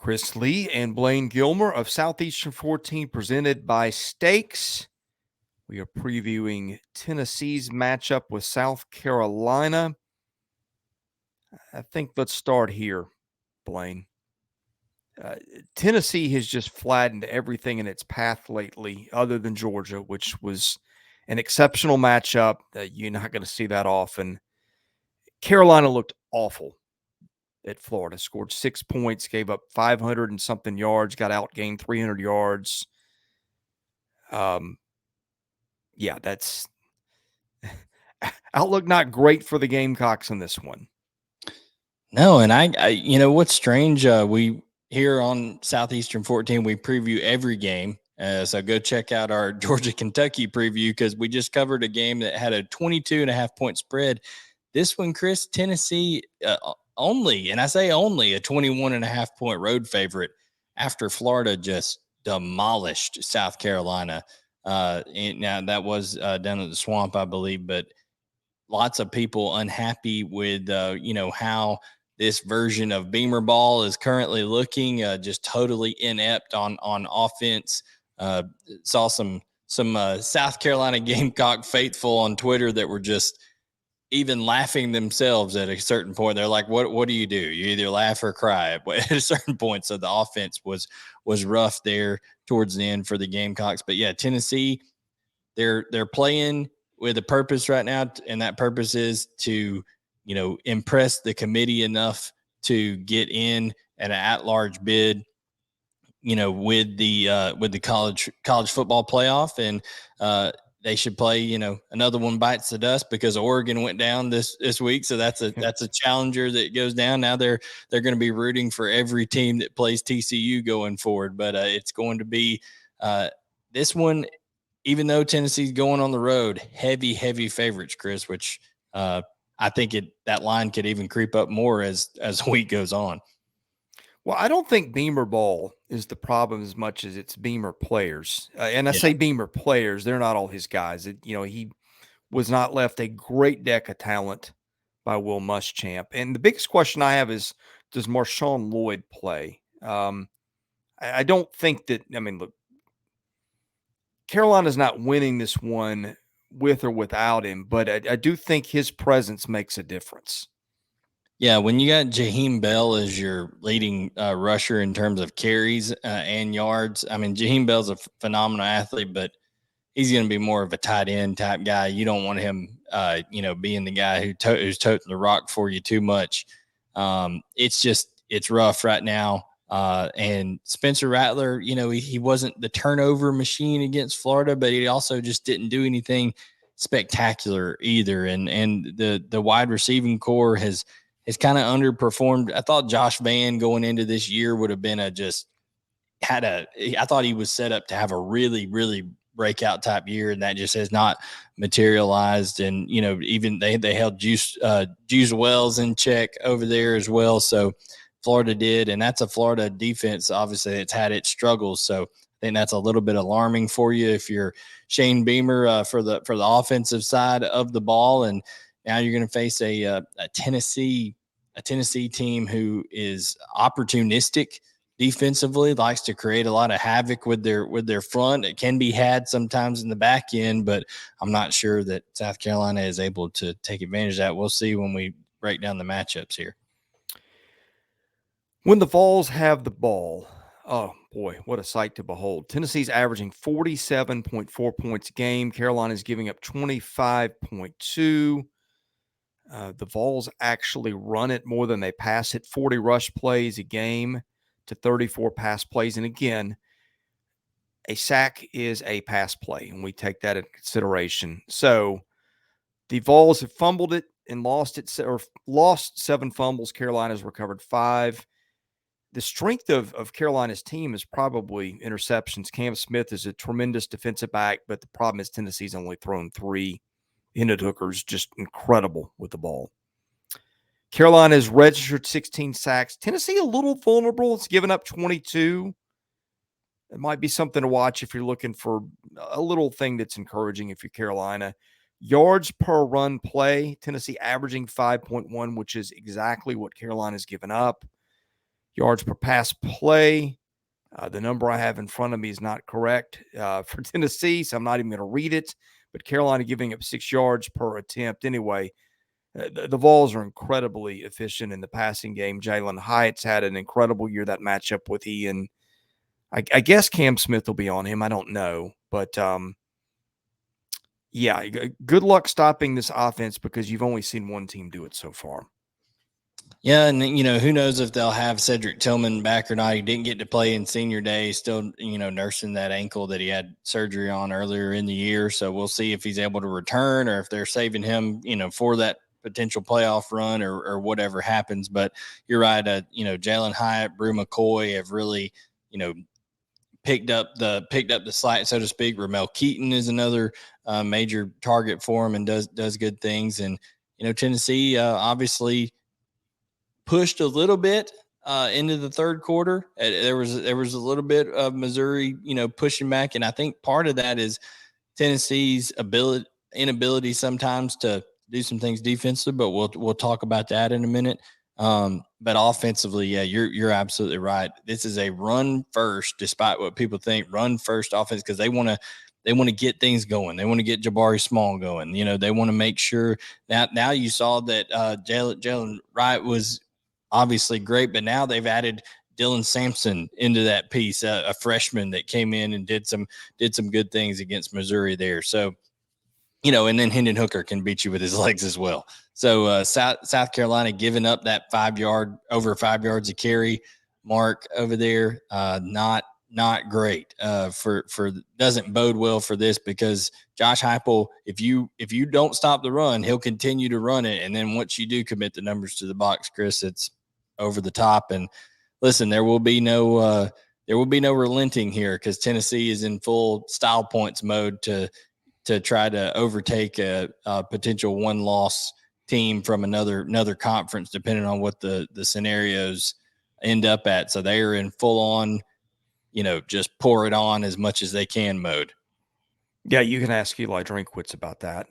Chris Lee and Blayne Gilmer of Southeastern 14, presented by Steaks. We are previewing Tennessee's matchup with South Carolina. I think let's start here, Blayne. Tennessee has just flattened everything in its path lately, other than Georgia, which was an exceptional matchup. You're not going to see that often. Carolina looked awful at Florida, scored 6 points, gave up 500 and something yards, got outgained 300 yards. That's outlook not great for the Gamecocks in this one. No, and I what's strange, we here on Southeastern 14, we preview every game. So go check out our Georgia-Kentucky preview because we just covered a game that had a 22.5-point spread. This one, Chris, Tennessee only, and I say only, a 21.5-point road favorite after Florida just demolished South Carolina. And now that was down at the Swamp, I believe, but lots of people unhappy with, how this version of Beamer ball is currently looking, just totally inept on offense. Saw some South Carolina Gamecock faithful on Twitter that were just even laughing themselves at a certain point. They're like, what do? You either laugh or cry at a certain point. So the offense was rough there towards the end for the Gamecocks. But yeah, Tennessee, they're playing with a purpose right now, and that purpose is to, impress the committee enough to get in at an at-large bid, with the college football playoff, and they should play, another one bites the dust because Oregon went down this week, so that's a challenger that goes down. Now they're going to be rooting for every team that plays TCU going forward, but it's going to be this one. Even though Tennessee's going on the road, heavy favorites, Chris, which I think that line could even creep up more as the week goes on. Well, I don't think Beamer ball is the problem as much as it's Beamer players. And I say Beamer players, they're not all his guys. He was not left a great deck of talent by Will Muschamp. And the biggest question I have is, does Marshawn Lloyd play? I don't think that – look, Carolina's not winning this one with or without him, but I do think his presence makes a difference. Yeah, when you got Jaheim Bell as your leading rusher in terms of carries and yards, Jaheim Bell's a phenomenal athlete, but he's going to be more of a tight end type guy. You don't want him, being the guy who's toting the rock for you too much. It's rough right now. And Spencer Rattler, he wasn't the turnover machine against Florida, but he also just didn't do anything spectacular either. And the wide receiving core has kind of underperformed. I thought Josh Vann going into this year would have been I thought he was set up to have a really, really breakout type year, and that just has not materialized. And, even they held Juice Wells in check over there as well. So Florida did, and that's a Florida defense, obviously, it's had its struggles. So I think that's a little bit alarming for you if you're Shane Beamer for the offensive side of the ball. And now you're going to face a Tennessee team who is opportunistic defensively, likes to create a lot of havoc with their front. It can be had sometimes in the back end, but I'm not sure that South Carolina is able to take advantage of that. We'll see when we break down the matchups here. When the Vols have the ball, oh boy, what a sight to behold. Tennessee's averaging 47.4 points a game. Carolina's giving up 25.2. The Vols actually run it more than they pass it, 40 rush plays a game to 34 pass plays. And again, a sack is a pass play, and we take that into consideration. So the Vols have fumbled it and lost 7 fumbles. Carolina's recovered 5. The strength of Carolina's team is probably interceptions. Cam Smith is a tremendous defensive back, but the problem is Tennessee's only thrown 3. Hendon Hooker's just incredible with the ball. Carolina has registered 16 sacks. Tennessee a little vulnerable. It's given up 22. It might be something to watch if you're looking for a little thing that's encouraging if you're Carolina. Yards per run play, Tennessee averaging 5.1, which is exactly what Carolina's given up. yards per pass play. The number I have in front of me is not correct for Tennessee, so I'm not even going to read it. But Carolina giving up 6 yards per attempt. Anyway, the Vols are incredibly efficient in the passing game. Jalen Hyatt's had an incredible year, that matchup with Ian. I guess Cam Smith will be on him. I don't know. But, yeah, good luck stopping this offense because you've only seen one team do it so far. Yeah, and who knows if they'll have Cedric Tillman back or not. He didn't get to play in senior day, still nursing that ankle that he had surgery on earlier in the year. So we'll see if he's able to return or if they're saving him, for that potential playoff run or whatever happens. But you're right, Jalen Hyatt, Brew McCoy have really, picked up the slack, so to speak. Ramel Keaton is another major target for him and does good things. And Tennessee obviously pushed a little bit into the third quarter. There was a little bit of Missouri, pushing back, and I think part of that is Tennessee's inability sometimes to do some things defensive. But we'll talk about that in a minute. But offensively, yeah, you're absolutely right. This is a run first, despite what people think, run first offense, because they want to get things going. They want to get Jabari Small going. They want to make sure that now you saw that Jalen Wright was obviously great, but now they've added Dylan Sampson into that piece, a freshman that came in and did some good things against Missouri there. So, and then Hendon Hooker can beat you with his legs as well. So South Carolina giving up that over 5 yards a carry mark over there, not great. For doesn't bode well for this, because Josh Heupel, if you don't stop the run, he'll continue to run it, and then once you do commit the numbers to the box, Chris, it's over the top. And listen, there will be no relenting here, because Tennessee is in full style points mode to try to overtake a potential one-loss team from another conference, depending on what the scenarios end up at. So they are in full on, just pour it on as much as they can mode. Yeah, you can ask Eli Drinkwitz about that.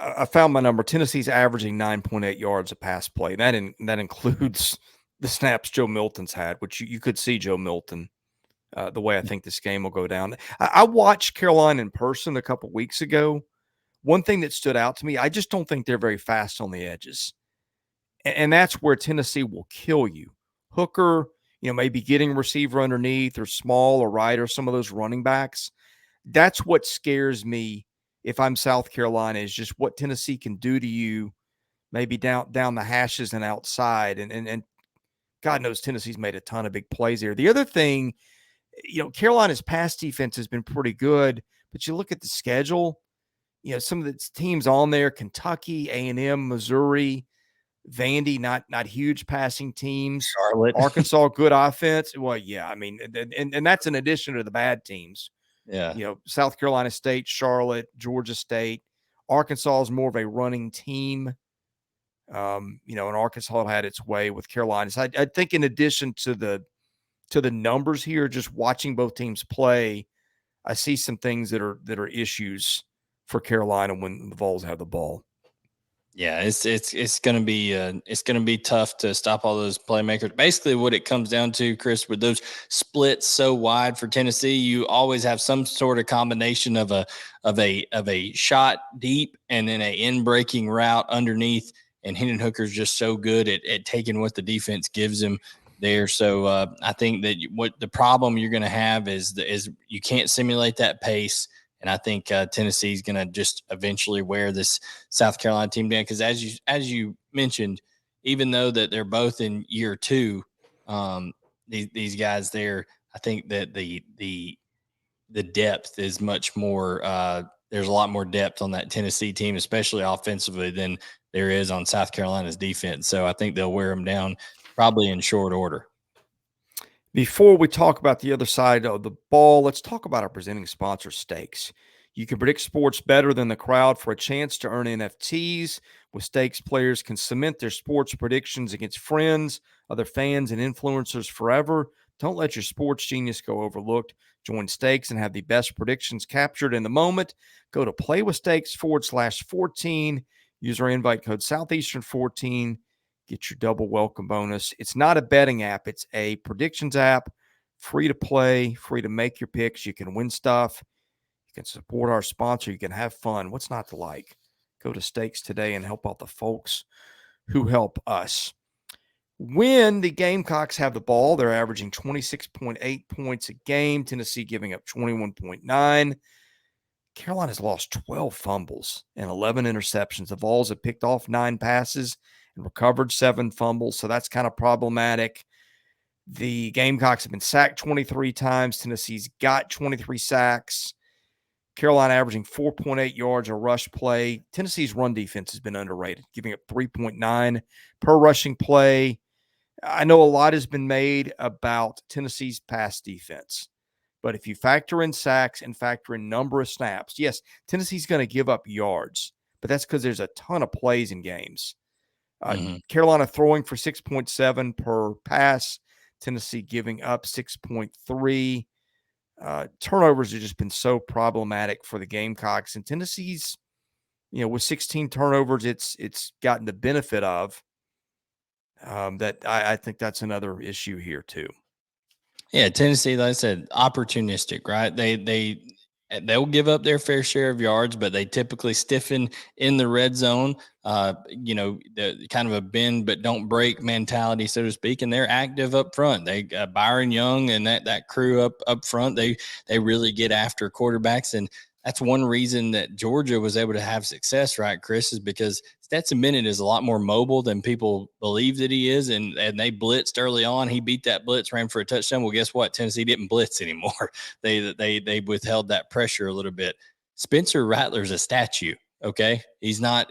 I found my number. Tennessee's averaging 9.8 yards a pass play. That includes the snaps Joe Milton's had, which you could see Joe Milton the way I think this game will go down. I watched Carolina in person a couple weeks ago. One thing that stood out to me, I just don't think they're very fast on the edges. And that's where Tennessee will kill you. Hooker, maybe getting receiver underneath, or Small or Wright or some of those running backs. That's what scares me if I'm South Carolina, is just what Tennessee can do to you, maybe down the hashes and outside. And God knows Tennessee's made a ton of big plays here. The other thing, Carolina's pass defense has been pretty good, but you look at the schedule, some of the teams on there, Kentucky, A&M, Missouri, Vandy, not huge passing teams. Charlotte. Arkansas, good offense. Well, yeah, I mean, and that's in addition to the bad teams. Yeah. South Carolina State, Charlotte, Georgia State. Arkansas is more of a running team. And Arkansas had its way with Carolina. So I think in addition to the numbers here, just watching both teams play, I see some things that are issues for Carolina when the Vols have the ball. Yeah, it's gonna be tough to stop all those playmakers. Basically, what it comes down to, Chris, with those splits so wide for Tennessee, you always have some sort of combination of a shot deep and then a in breaking route underneath. And Hendon Hooker's just so good at taking what the defense gives him there. So I think that what the problem you're going to have is you can't simulate that pace. And I think Tennessee is going to just eventually wear this South Carolina team down, because as you mentioned, even though that they're both in year two, these guys there, I think that the depth is much more. There's a lot more depth on that Tennessee team, especially offensively, than there is on South Carolina's defense. So I think they'll wear them down probably in short order. Before we talk about the other side of the ball, let's talk about our presenting sponsor, Stakes. You can predict sports better than the crowd. For a chance to earn NFTs with Stakes, players can cement their sports predictions against friends, other fans, and influencers forever. Don't let your sports genius go overlooked. Join Stakes and have the best predictions captured in the moment. Go to playwithstakes.com/14. Use our invite code Southeastern14. Get your double welcome bonus. It's not a betting app. It's a predictions app, free to play, free to make your picks. You can win stuff. You can support our sponsor. You can have fun. What's not to like? Go to Stakes today and help out the folks who help us. When the Gamecocks have the ball, they're averaging 26.8 points a game. Tennessee giving up 21.9. Carolina's lost 12 fumbles and 11 interceptions. The Vols have picked off 9 passes and recovered 7 fumbles, so that's kind of problematic. The Gamecocks have been sacked 23 times. Tennessee's got 23 sacks. Carolina averaging 4.8 yards a rush play. Tennessee's run defense has been underrated, giving up 3.9 per rushing play. I know a lot has been made about Tennessee's pass defense. But if you factor in sacks and factor in number of snaps, yes, Tennessee's going to give up yards, but that's because there's a ton of plays in games. Carolina throwing for 6.7 per pass, Tennessee giving up 6.3. Turnovers have just been so problematic for the Gamecocks, and Tennessee's, with 16 turnovers, it's gotten the benefit of that. I think that's another issue here too. Yeah, Tennessee, like I said, opportunistic, right? They'll give up their fair share of yards, but they typically stiffen in the red zone. The kind of a bend but don't break mentality, so to speak, and they're active up front. They Byron Young and that crew up front. They really get after quarterbacks, and that's one reason that Georgia was able to have success, right, Chris, is because Stetson Bennett is a lot more mobile than people believe that he is, and they blitzed early on. He beat that blitz, ran for a touchdown. Well, guess what? Tennessee didn't blitz anymore. They withheld that pressure a little bit. Spencer Rattler's a statue. Okay, he's not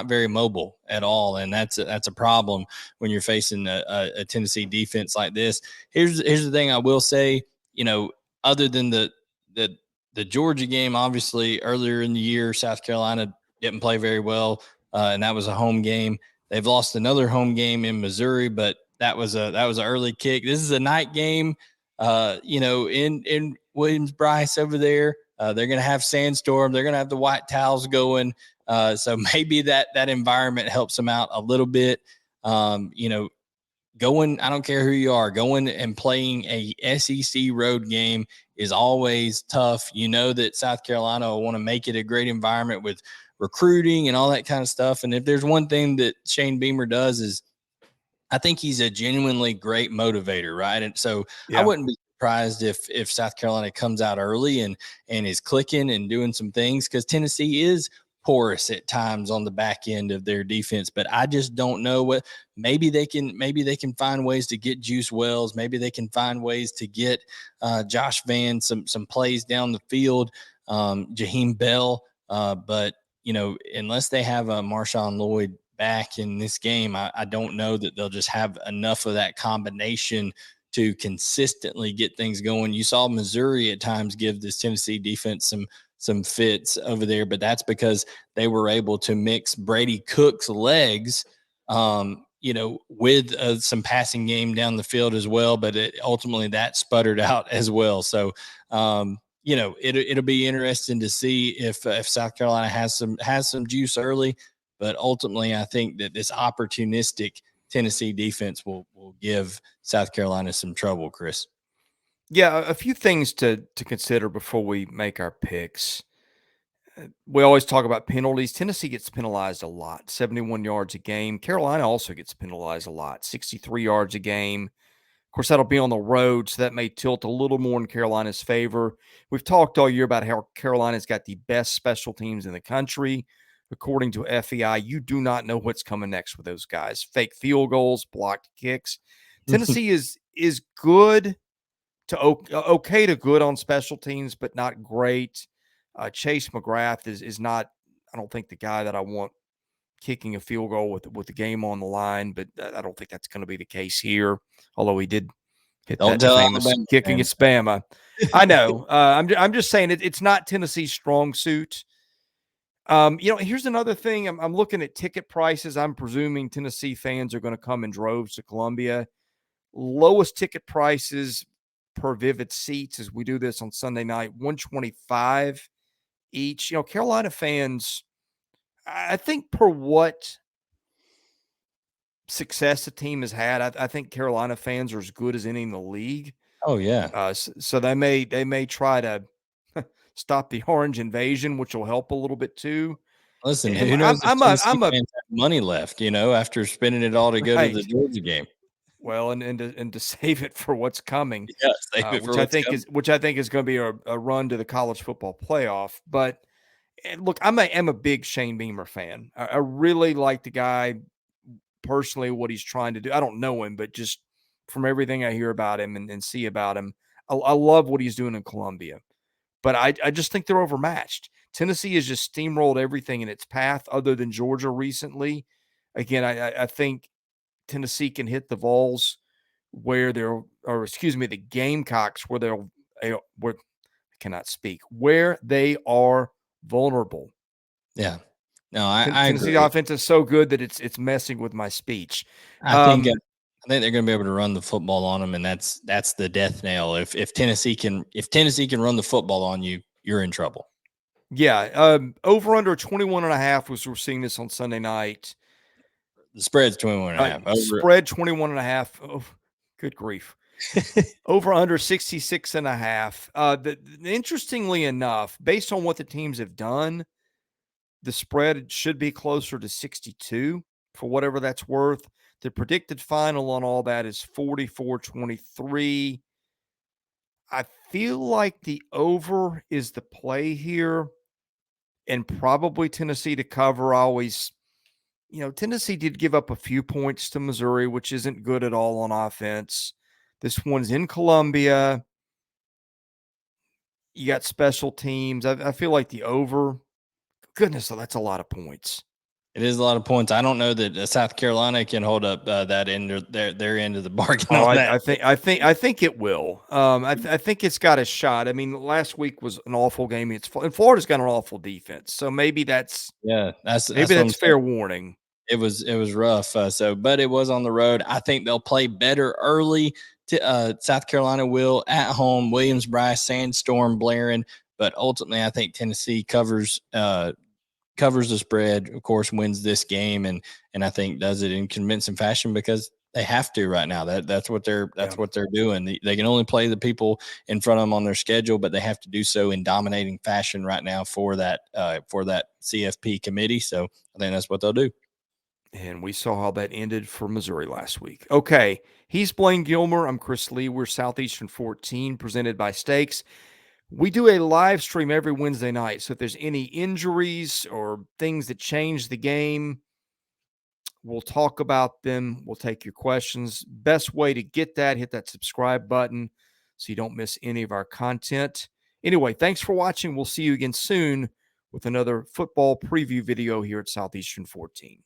very mobile at all, and that's a problem when you're facing a Tennessee defense like this. Here's the thing I will say. Other than the Georgia game, obviously earlier in the year, South Carolina didn't play very well, and that was a home game. They've lost another home game in Missouri, but that was an early kick. This is a night game. In Williams-Brice over there, they're going to have sandstorm. They're going to have the white towels going. So maybe that environment helps them out a little bit. Going, I don't care who you are, going and playing a SEC road game is always tough. You know that South Carolina will want to make it a great environment with recruiting and all that kind of stuff. And if there's one thing that Shane Beamer does is I think he's a genuinely great motivator, right? And so I wouldn't be surprised if South Carolina comes out early and is clicking and doing some things, because Tennessee is porous at times on the back end of their defense. But I just don't know what. Maybe they can find ways to get Juice Wells. Maybe they can find ways to get Josh Van some plays down the field. Jaheim Bell, but unless they have a Marshawn Lloyd back in this game, I don't know that they'll just have enough of that combination to consistently get things going. You saw Missouri at times give this Tennessee defense some fits over there, but that's because they were able to mix Brady Cook's legs, with some passing game down the field as well. But ultimately that sputtered out as well. So, it'll be interesting to see if South Carolina has some juice early. But ultimately, I think that this opportunistic Tennessee defense will give South Carolina some trouble, Chris. Yeah, a few things to consider before we make our picks. We always talk about penalties. Tennessee gets penalized a lot, 71 yards a game. Carolina also gets penalized a lot, 63 yards a game. Of course, that'll be on the road, so that may tilt a little more in Carolina's favor. We've talked all year about how Carolina's got the best special teams in the country. According to FEI, you do not know what's coming next with those guys. Fake field goals, blocked kicks. Tennessee is good to okay to good on special teams, but not great. Chase McGrath is not, I don't think, the guy that I want kicking a field goal with the game on the line, but I don't think that's going to be the case here, although he did hit Don't that tell famous Alabama kick fans. against Bama. I know. I'm just saying it's not Tennessee's strong suit. Here's another thing. I'm looking at ticket prices. I'm presuming Tennessee fans are going to come in droves to Columbia. Lowest ticket prices per Vivid Seats, as we do this on Sunday night, $125 each. Carolina fans, I think, per what success the team has had, I think Carolina fans are as good as any in the league. Oh yeah. So they may try to stop the orange invasion, which will help a little bit too. Listen, And who knows if Tennessee I'm a fans have money left, after spending it all to go to the right. Georgia game. Well, and to save it for what's coming, Yeah, save it for what's coming. which I think is going to be a run to the college football playoff. But look, I'm a big Shane Beamer fan. I really like the guy personally, what he's trying to do. I don't know him, but just from everything I hear about him and see about him, I love what he's doing in Columbia. But I just think they're overmatched. Tennessee has just steamrolled everything in its path other than Georgia recently. Again, I think Tennessee can hit the Vols where they're, or excuse me, the Gamecocks where where I cannot speak, where they are vulnerable. Yeah. No, I Tennessee agree. offense is so good that it's messing with my speech. I think they're going to be able to run the football on them, and that's the death nail. If Tennessee can run the football on you, you're in trouble. Yeah, over under 21.5 was, we're seeing this on Sunday night. The spread's 21.5. Spread 21.5. Oh, good grief. Over under 66.5. Interestingly enough, based on what the teams have done, the spread should be closer to 62 for whatever that's worth. The predicted final on all that is 44-23. I feel like the over is the play here, and probably Tennessee to cover. Tennessee did give up a few points to Missouri, which isn't good at all on offense. This one's in Columbia. You got special teams. I feel like the over, goodness, that's a lot of points. It is a lot of points. I don't know that South Carolina can hold up that end of their end of the bargain on that. I think it will. I think it's got a shot. I mean, last week was an awful game. And Florida's got an awful defense, so maybe that's that's fair warning. It was rough. But it was on the road. I think they'll play better early. South Carolina will at home. Williams-Brice, Sandstorm, blaring. But ultimately, I think Tennessee covers the spread. Of course, wins this game, and I think does it in convincing fashion because they have to right now. That's what they're doing. They can only play the people in front of them on their schedule, but they have to do so in dominating fashion right now for that CFP committee. So I think that's what they'll do. And we saw how that ended for Missouri last week. Okay, he's Blayne Gilmer. I'm Chris Lee. We're Southeastern 14, presented by Stakes. We do a live stream every Wednesday night. So if there's any injuries or things that change the game, we'll talk about them. We'll take your questions. Best way to get that, hit that subscribe button so you don't miss any of our content. Anyway, thanks for watching. We'll see you again soon with another football preview video here at Southeastern 14.